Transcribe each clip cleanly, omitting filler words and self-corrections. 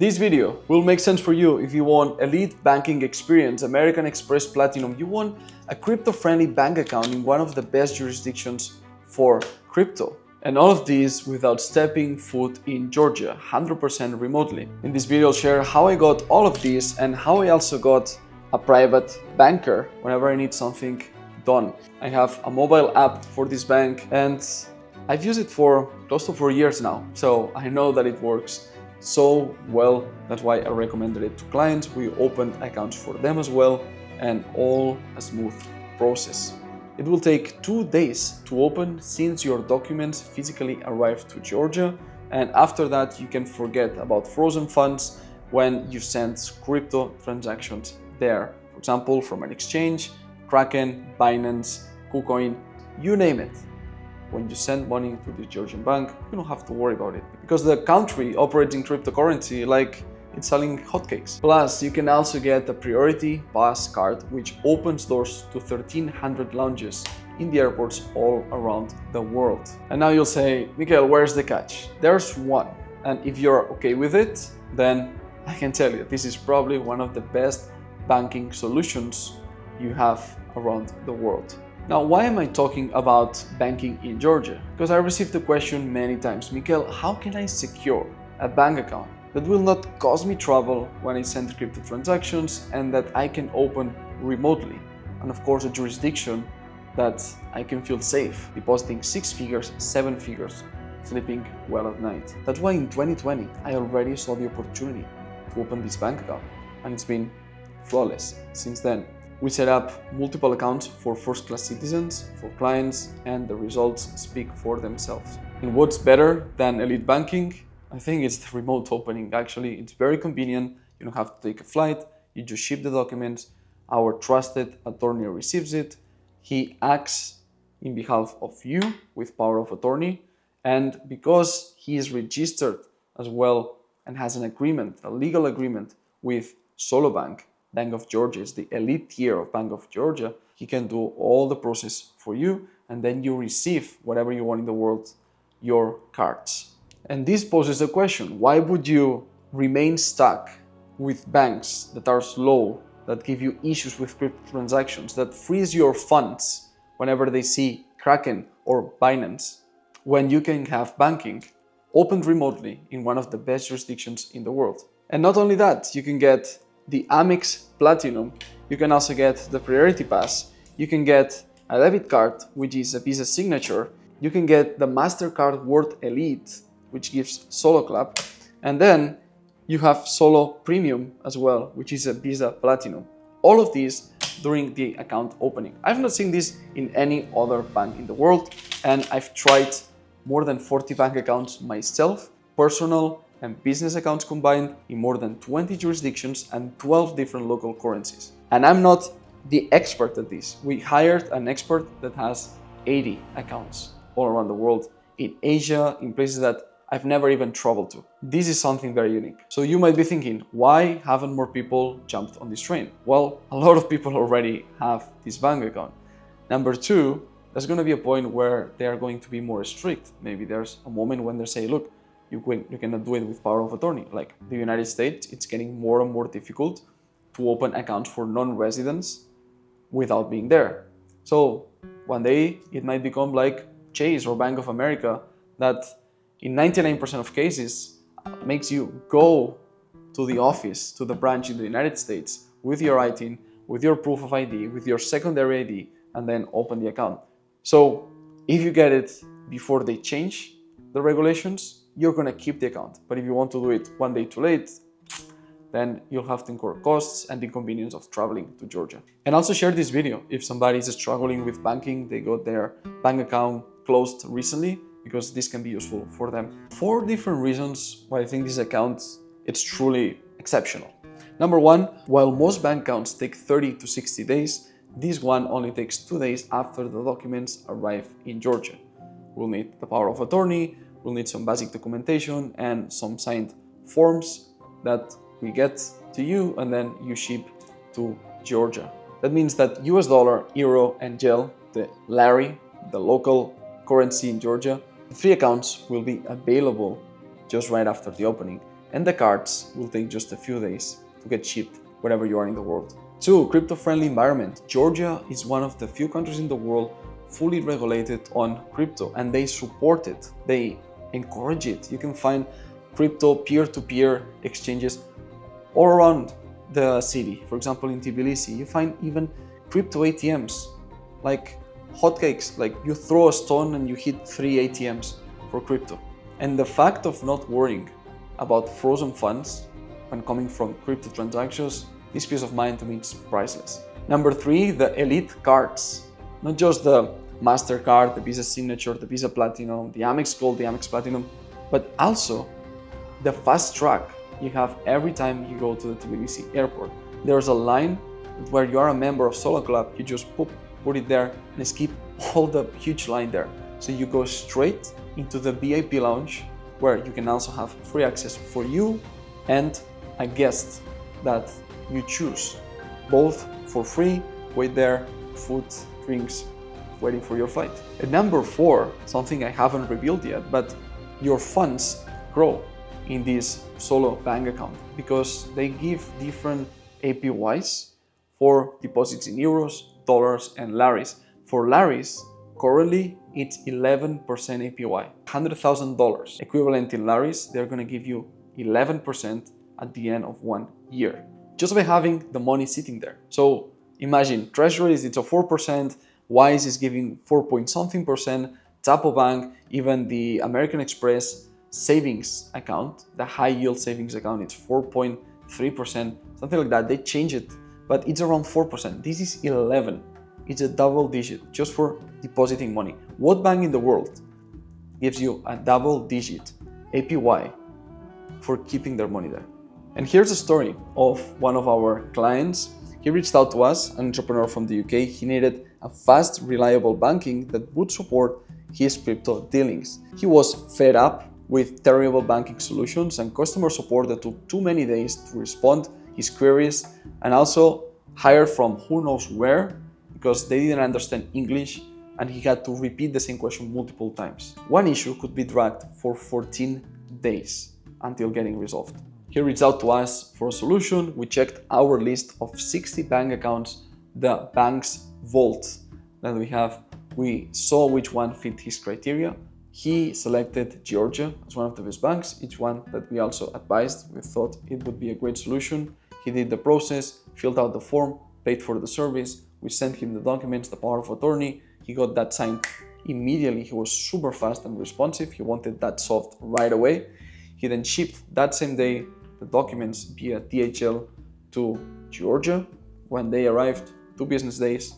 This video will make sense for you if you want elite banking experience, American Express Platinum, you want a crypto-friendly bank account in one of the best jurisdictions for crypto. And all of this without stepping foot in Georgia, 100% remotely. In this video, I'll share how I got all of this and how I also got a private banker whenever I need something done. I have a mobile app for this bank and I've used it for close to 4 years now, so I know that it works so well. That's why I recommended it to clients. We opened accounts for them as well, and all a smooth process. It will take 2 days to open since your documents physically arrive to Georgia, and after that you can forget about frozen funds when you send crypto transactions there. For example, from an exchange, Kraken, Binance, KuCoin, you name it. When you send money to the Georgian bank, you don't have to worry about it because the country operates in cryptocurrency like it's selling hotcakes. Plus, you can also get a priority pass card which opens doors to 1,300 lounges in the airports all around the world. And now you'll say, Mikael, where's the catch? There's one. And if you're okay with it, then I can tell you this is probably one of the best banking solutions you have around the world. Now, why am I talking about banking in Georgia? Because I received the question many times, Mikael, how can I secure a bank account that will not cause me trouble when I send crypto transactions and that I can open remotely? And of course, a jurisdiction that I can feel safe, depositing 6 figures, 7 figures, sleeping well at night. That's why in 2020, I already saw the opportunity to open this bank account, and it's been flawless since then. We set up multiple accounts for first-class citizens, for clients, and the results speak for themselves. And what's better than elite banking? I think it's the remote opening. Actually, it's very convenient. You don't have to take a flight. You just ship the documents. Our trusted attorney receives it. He acts in behalf of you with power of attorney. And because he is registered as well and has an agreement, a legal agreement with SoloBank, Bank of Georgia is the elite tier of Bank of Georgia. He can do all the process for you, and then you receive whatever you want in the world, your cards. And this poses a question: why would you remain stuck with banks that are slow, that give you issues with crypto transactions, that freeze your funds whenever they see Kraken or Binance, when you can have banking opened remotely in one of the best jurisdictions in the world? And not only that, you can get the Amex Platinum, you can also get the Priority Pass, you can get a debit card, which is a Visa signature, you can get the MasterCard World Elite, which gives Solo Club, and then you have Solo Premium as well, which is a Visa Platinum. All of these during the account opening. I've not seen this in any other bank in the world, and I've tried more than 40 bank accounts myself, personal and business accounts combined in more than 20 jurisdictions and 12 different local currencies. And I'm not the expert at this. We hired an expert that has 80 accounts all around the world, in Asia, in places that I've never even traveled to. This is something very unique. So you might be thinking, why haven't more people jumped on this train? Well, a lot of people already have this bank account. Number two, there's going to be a point where they are going to be more strict. Maybe there's a moment when they say, look, you cannot do it with power of attorney. Like the United States, it's getting more and more difficult to open accounts for non-residents without being there. So one day it might become like Chase or Bank of America, that in 99% of cases makes you go to the office, to the branch in the United States with your ITIN, with your proof of ID, with your secondary ID, and then open the account. So if you get it before they change the regulations, you're going to keep the account. But if you want to do it one day too late, then you'll have to incur costs and the inconvenience of traveling to Georgia. And also share this video if somebody is struggling with banking, they got their bank account closed recently, because this can be useful for them. 4 different reasons why I think this account, it's truly exceptional. Number one, while most bank accounts take 30 to 60 days, this one only takes 2 days after the documents arrive in Georgia. We'll need the power of attorney, we'll need some basic documentation and some signed forms that we get to you, and then you ship to Georgia. That means that US dollar, euro, and gel, the lari, the local currency in Georgia, the 3 accounts will be available just right after the opening. and the cards will take just a few days to get shipped wherever you are in the world. 2. Crypto-friendly environment. Georgia is one of the few countries in the world fully regulated on crypto, and they support it. They encourage it. You can find crypto peer-to-peer exchanges all around the city. For example, in Tbilisi, you find even crypto ATMs, like hotcakes, like you throw a stone and you hit 3 ATMs for crypto. And the fact of not worrying about frozen funds when coming from crypto transactions, this peace of mind to me is priceless. Number 3, the elite cards. Not just the MasterCard, the Visa Signature, the Visa Platinum, the Amex Gold, the Amex Platinum, but also the fast track you have every time you go to the Tbilisi airport. There's a line where you are a member of Solo Club, you just put it there and skip all the huge line there. So you go straight into the VIP lounge, where you can also have free access for you and a guest that you choose, both for free, wait there, food, drinks, waiting for your flight. And number 4, something I haven't revealed yet, but your funds grow in this Solo bank account because they give different APYs for deposits in euros, dollars, and laris. For laris, currently it's 11% APY, $100,000 equivalent in laris. They're going to give you 11% at the end of 1 year, just by having the money sitting there. So imagine treasuries, it's a 4%, Wise is giving 4 point something percent, Tapo Bank, even the American Express savings account, the high yield savings account, it's 4.3%, something like that. They change it, but it's around 4%. This is 11. It's a double digit just for depositing money. What bank in the world gives you a double digit APY for keeping their money there? And here's a story of one of our clients. He reached out to us, an entrepreneur from the UK. He needed a fast, reliable banking that would support his crypto dealings. He was fed up with terrible banking solutions and customer support that took too many days to respond his queries, and also hired from who knows where because they didn't understand English and he had to repeat the same question multiple times. One issue could be dragged for 14 days until getting resolved. He reached out to us for a solution. We checked our list of 60 bank accounts, the bank's vault that we have. We saw which one fit his criteria. He selected Georgia as one of the best banks, each one that we also advised. We thought it would be a great solution. He did the process, filled out the form, paid for the service. We sent him the documents, the power of attorney. He got that signed immediately. He was super fast and responsive. He wanted that solved right away. He then shipped that same day the documents via DHL to Georgia. When they arrived, 2 business days,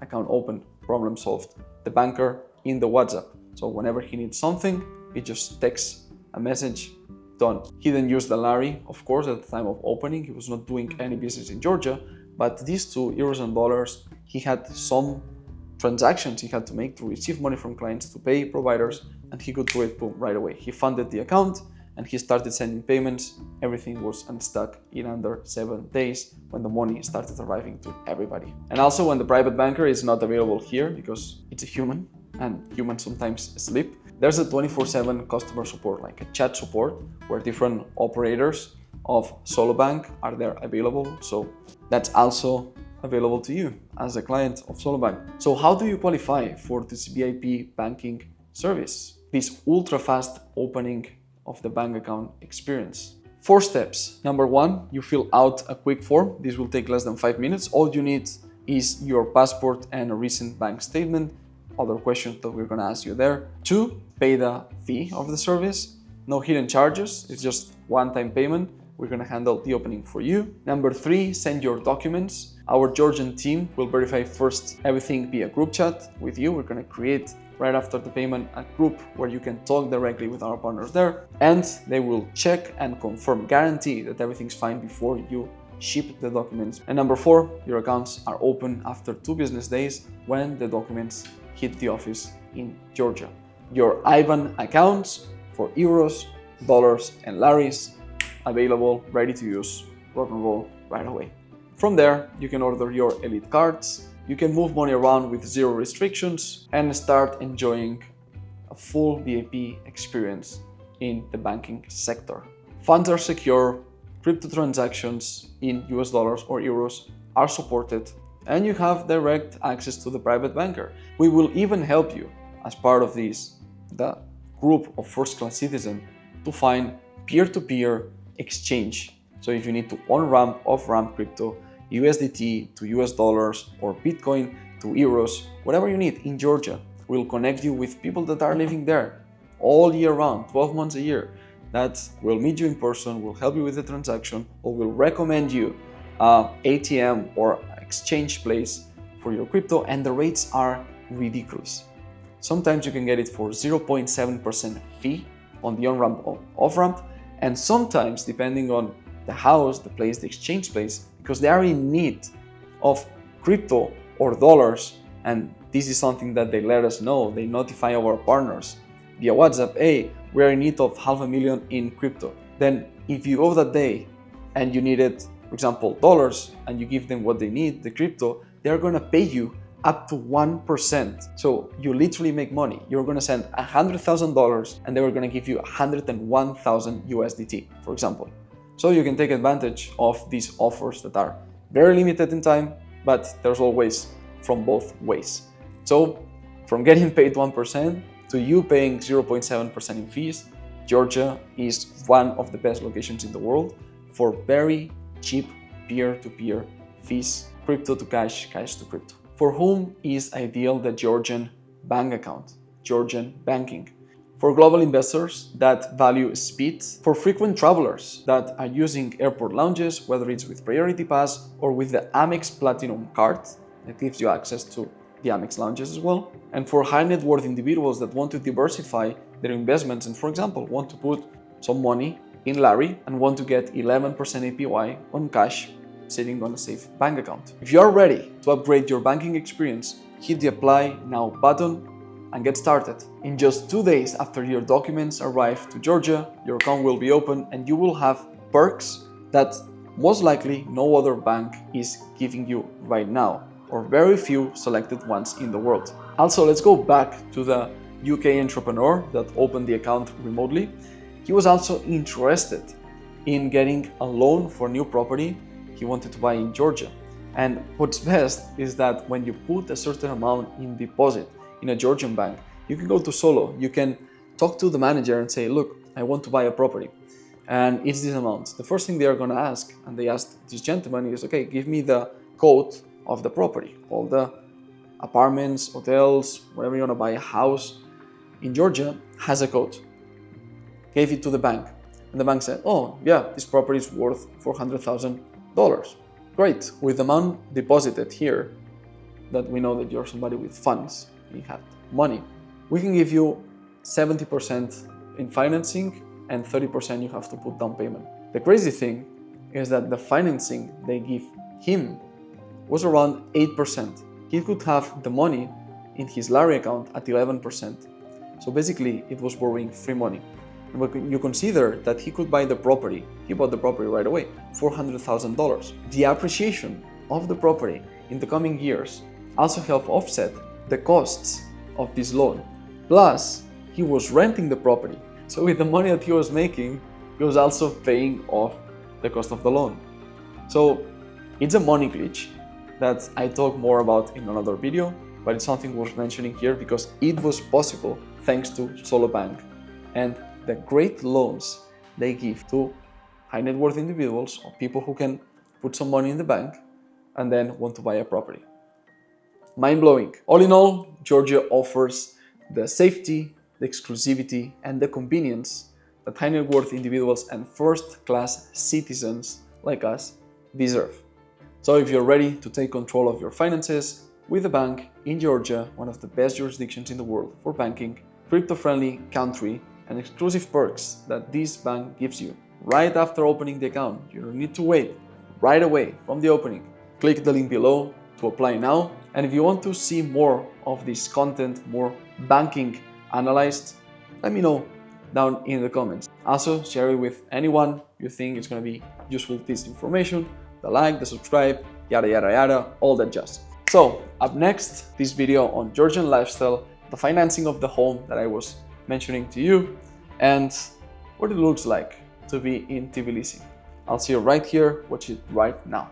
account opened, problem solved. The banker in the WhatsApp. So whenever he needs something, he just texts a message, done. He then used the Lari, of course, at the time of opening. He was not doing any business in Georgia, but these 2 euros and dollars, he had some transactions he had to make to receive money from clients, to pay providers, and he could do it boom, right away. He funded the account and he started sending payments. Everything was unstuck in under 7 days when the money started arriving to everybody. And also when the private banker is not available here because it's a human and humans sometimes sleep, there's a 24/7 customer support, like a chat support, where different operators of Solo Bank are there available. So that's also available to you as a client of Solo Bank. So how do you qualify for this VIP banking service, this ultra fast opening of the bank account experience? 4 steps. Number 1, you fill out a quick form. This will take less than 5 minutes. All you need is your passport and a recent bank statement. Other questions that we're going to ask you there. 2, pay the fee of the service. No hidden charges. It's just one-time payment. We're going to handle the opening for you. Number 3, send your documents. Our Georgian team will verify first everything via group chat with you. We're going to create right after the payment a group where you can talk directly with our partners there, and they will check and confirm, guarantee that everything's fine before you ship the documents. And number 4, your accounts are open after 2 business days when the documents hit the office in Georgia. Your IBAN accounts for euros, dollars, and laris available, ready to use, rock and roll right away. From there, you can order your elite cards. You can move money around with 0 restrictions and start enjoying a full VIP experience in the banking sector. Funds are secure, crypto transactions in US dollars or euros are supported, and you have direct access to the private banker. We will even help you as part of the group of first-class citizens to find peer-to-peer exchange. So if you need to on-ramp, off-ramp crypto, USDT to US dollars or Bitcoin to euros, whatever you need in Georgia, we'll connect you with people that are living there all year round, 12 months a year, that will meet you in person, will help you with the transaction, or will recommend you ATM or exchange place for your crypto, and the rates are ridiculous. Sometimes you can get it for 0.7% fee on the on-ramp or off-ramp, and sometimes, depending on the house, the place, the exchange place, because they are in need of crypto or dollars, and this is something that they let us know, they notify our partners via WhatsApp, hey, we're in need of $500,000 in crypto. Then if you go that day and you needed, for example, dollars, and you give them what they need, the crypto, they're gonna pay you up to 1%. So you literally make money. You're gonna send $100,000 and they were gonna give you 101,000 USDT, for example. So you can take advantage of these offers that are very limited in time, but there's always from both ways. So from getting paid 1% to you paying 0.7% in fees, Georgia is one of the best locations in the world for very cheap peer-to-peer fees, crypto to cash, cash to crypto. For whom is ideal the Georgian bank account, Georgian banking? For global investors that value speed, for frequent travelers that are using airport lounges, whether it's with Priority Pass or with the Amex Platinum card that gives you access to the Amex lounges as well, and for high net worth individuals that want to diversify their investments and, for example, want to put some money in Larry and want to get 11% APY on cash sitting on a safe bank account. If you are ready to upgrade your banking experience, hit the Apply Now button and get started. In just 2 days after your documents arrive to Georgia, your account will be open and you will have perks that most likely no other bank is giving you right now, or very few selected ones in the world. Also, let's go back to the UK entrepreneur that opened the account remotely. He was also interested in getting a loan for new property he wanted to buy in Georgia. And what's best is that when you put a certain amount in deposit in a Georgian bank, you can go to Solo, you can talk to the manager and say, look, I want to buy a property and it's this amount. The first thing they are going to ask, and they asked this gentleman, is, okay, give me the code of the property. All the apartments, hotels, whatever you want to buy, a house in Georgia has a code. Gave it to the bank, and the bank said, oh yeah, this property is worth $400,000. Great. With the amount deposited here, that we know that you're somebody with funds, you have money, we can give you 70% in financing and 30% you have to put down payment. The crazy thing is that the financing they give him was around 8%. He could have the money in his Larry account at 11%. So basically it was borrowing free money. And when you consider that he could buy the property, he bought the property right away, $400,000. The appreciation of the property in the coming years also helped offset the costs of this loan. Plus, he was renting the property. So with the money that he was making, he was also paying off the cost of the loan. So it's a money glitch that I talk more about in another video, but it's something worth mentioning here because it was possible thanks to Solo Bank and the great loans they give to high net worth individuals or people who can put some money in the bank and then want to buy a property. Mind-blowing. All in all, Georgia offers the safety, the exclusivity, and the convenience that high net worth individuals and first-class citizens like us deserve. So if you're ready to take control of your finances with a bank in Georgia, one of the best jurisdictions in the world for banking, crypto-friendly country, and exclusive perks that this bank gives you right after opening the account, you don't need to wait, right away from the opening. Click the link below to apply now. And if you want to see more of this content, more banking analyzed, let me know down in the comments. Also, share it with anyone you think is going to be useful this information, the like, the subscribe, yada yada yada, all that jazz. So up next, this video on Georgian lifestyle, the financing of the home that I was mentioning to you, and what it looks like to be in Tbilisi. I'll see you right here. Watch it right now.